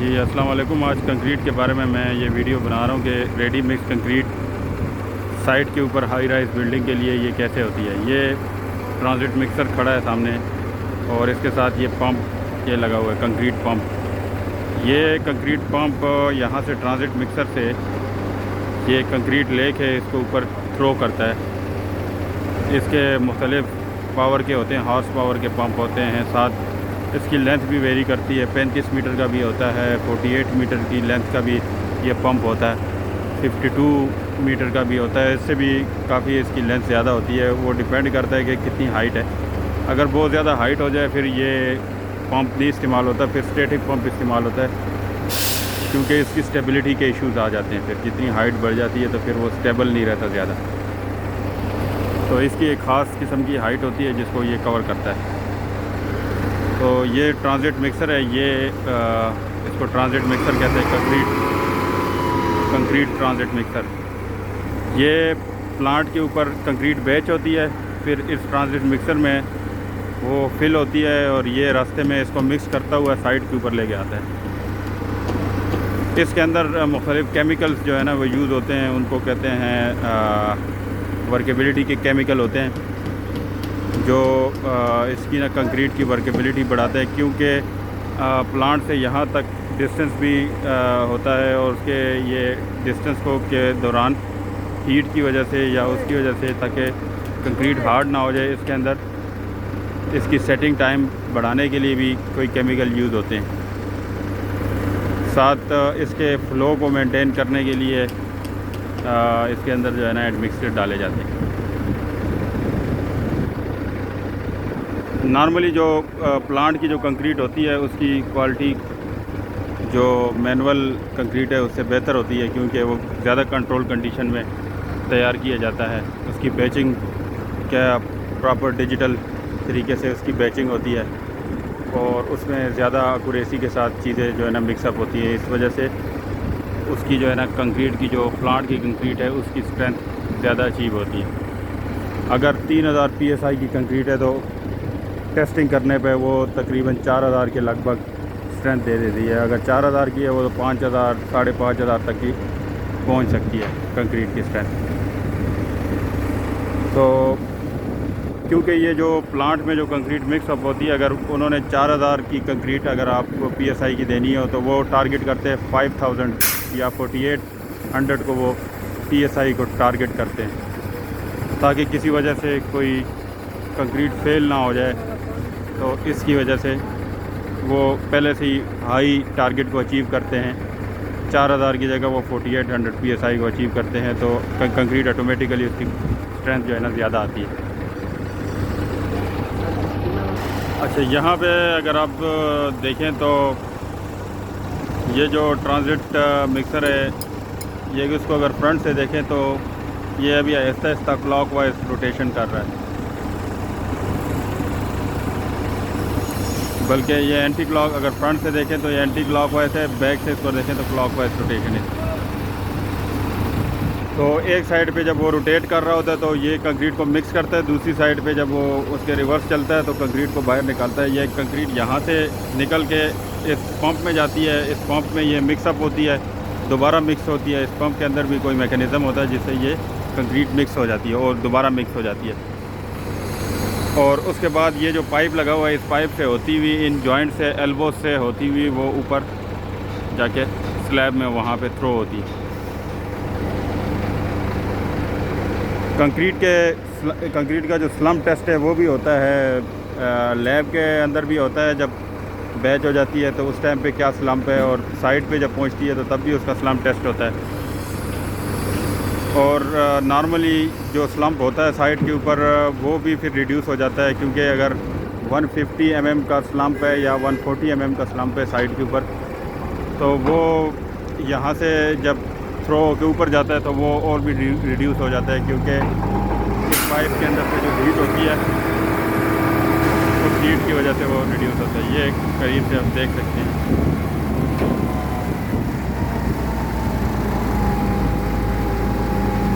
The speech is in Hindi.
जी अस्सलाम वालेकुम। आज कंक्रीट के बारे में मैं ये वीडियो बना रहा हूँ कि रेडी मिक्स कंक्रीट साइट के ऊपर हाई राइज बिल्डिंग के लिए ये कैसे होती है। ये ट्रांजिट मिक्सर खड़ा है सामने और इसके साथ ये पंप ये लगा हुआ है, कंक्रीट पंप। ये कंक्रीट पंप यहाँ से ट्रांजिट मिक्सर से ये कंक्रीट लेके इसको ऊपर थ्रो करता है। इसके मुख्तलिफ पावर के होते हैं, हॉर्स पावर के पंप होते हैं। साथ इसकी लेंथ भी वेरी करती है, 35 मीटर का भी होता है, 48 मीटर की लेंथ का भी ये पंप होता है, 52 मीटर का भी होता है। इससे भी काफ़ी इसकी लेंथ ज़्यादा होती है। वो डिपेंड करता है कि कितनी हाइट है। अगर बहुत ज़्यादा हाइट हो जाए फिर ये पंप नहीं इस्तेमाल होता, फिर स्टैटिक पंप इस्तेमाल होता है, क्योंकि इसकी स्टेबिलिटी के इश्यूज़ आ जाते हैं। फिर जितनी हाइट बढ़ जाती है तो फिर वो स्टेबल नहीं रहता ज़्यादा। तो इसकी एक ख़ास किस्म की हाइट होती है जिसको ये कवर करता है। तो ये ट्रांजिट मिक्सर है, ये इसको ट्रांजिट मिक्सर कहते हैं, कंक्रीट ट्रांजिट मिक्सर। ये प्लांट के ऊपर कंक्रीट बैच होती है, फिर इस ट्रांजिट मिक्सर में वो फिल होती है और ये रास्ते में इसको मिक्स करता हुआ साइड के ऊपर लेके आता है। इसके अंदर मुख्तलिफ़ केमिकल्स जो है ना वो यूज़ होते हैं, उनको कहते हैं वर्केबिलिटी के केमिकल होते हैं, जो इसकी ना कंक्रीट की वर्केबिलिटी बढ़ाते हैं। क्योंकि प्लांट से यहाँ तक डिस्टेंस भी होता है और उसके ये डिस्टेंस को के दौरान हीट की वजह से या उसकी वजह से, ताकि कंक्रीट हार्ड ना हो जाए, इसके अंदर इसकी सेटिंग टाइम बढ़ाने के लिए भी कोई केमिकल यूज़ होते हैं। साथ इसके फ़्लो को मेंटेन करने के लिए इसके अंदर जो है ना एडमिक्सर डाले जाते हैं। नॉर्मली जो प्लांट की जो कंक्रीट होती है उसकी क्वालिटी जो मैनुअल कंक्रीट है उससे बेहतर होती है, क्योंकि वो ज़्यादा कंट्रोल कंडीशन में तैयार किया जाता है। उसकी बैचिंग क्या प्रॉपर डिजिटल तरीके से उसकी बैचिंग होती है और उसमें ज़्यादा एक्यूरेसी के साथ चीज़ें जो है ना मिक्सअप होती है। इस वजह से उसकी जो है ना कंक्रीट की जो प्लांट की कंक्रीट है उसकी स्ट्रेंथ ज़्यादा अचीव होती है। अगर 3000 PSI की कंक्रीट है तो टेस्टिंग करने पे वो तकरीबन 4000 के लगभग स्ट्रेंथ दे देती है। अगर 4000 की है वो तो 5000 5500 तक की पहुंच सकती है कंक्रीट की स्ट्रेंथ। तो क्योंकि ये जो प्लांट में जो कंक्रीट मिक्सअप होती है, अगर उन्होंने 4000 की कंक्रीट अगर आपको PSI की देनी हो तो वो टारगेट करते हैं 5000 या 4800 को वो PSI को टारगेट करते हैं, ताकि किसी वजह से कोई कंक्रीट फेल ना हो जाए। तो इसकी वजह से वो पहले से ही हाई टारगेट को अचीव करते हैं। 4000 की जगह वो 4800 PSI को अचीव करते हैं, तो कंक्रीट ऑटोमेटिकली उसकी स्ट्रेंथ जो है ना ज़्यादा आती है। अच्छा, यहाँ पे अगर आप देखें तो ये जो ट्रांजिट मिक्सर है, ये इसको अगर फ्रंट से देखें तो ये अभी आहिस्ता आहिस्ता क्लॉकवाइज रोटेशन कर रहा है, बल्कि ये एंटी क्लॉक, अगर फ्रंट से देखें तो ये एंटी क्लॉकवाइज है, बैक से इसको देखें तो क्लॉकवाइज रोटेशन है। तो एक साइड पे जब वो रोटेट कर रहा होता है तो ये कंक्रीट को मिक्स करता है, दूसरी साइड पे जब वो उसके रिवर्स चलता है तो कंक्रीट को बाहर निकालता है। ये कंक्रीट यहाँ से निकल के इस पंप में जाती है, इस पंप में ये मिक्सअप होती है, दोबारा मिक्स होती है। इस पंप के अंदर भी कोई मैकेनिज़्म होता है जिससे ये कंक्रीट मिक्स हो जाती है और दोबारा मिक्स हो जाती है। और उसके बाद ये जो पाइप लगा हुआ है, इस पाइप से होती हुई, इन जॉइंट से, एल्बो से होती हुई वो ऊपर जाके स्लैब में वहाँ पे थ्रो होती है। कंक्रीट का जो स्लम टेस्ट है वो भी होता है, लैब के अंदर भी होता है। जब बैच हो जाती है तो उस टाइम पे क्या स्लम्प है, और साइड पे जब पहुंचती है तो तब भी उसका स्लम्प टेस्ट होता है। और नॉर्मली जो स्लम्प होता है साइड के ऊपर वो भी फिर रिड्यूस हो जाता है, क्योंकि अगर 150 mm का स्लम्प है या 140 mm का स्लम्प है साइड के ऊपर, तो वो यहाँ से जब थ्रो के ऊपर जाता है तो वो और भी रिड्यूस हो जाता है, क्योंकि इस पाइप के अंदर से जो हीट होती है उस हीट की वजह से वो रिड्यूस होता है। ये करीब से आप देख सकते हैं।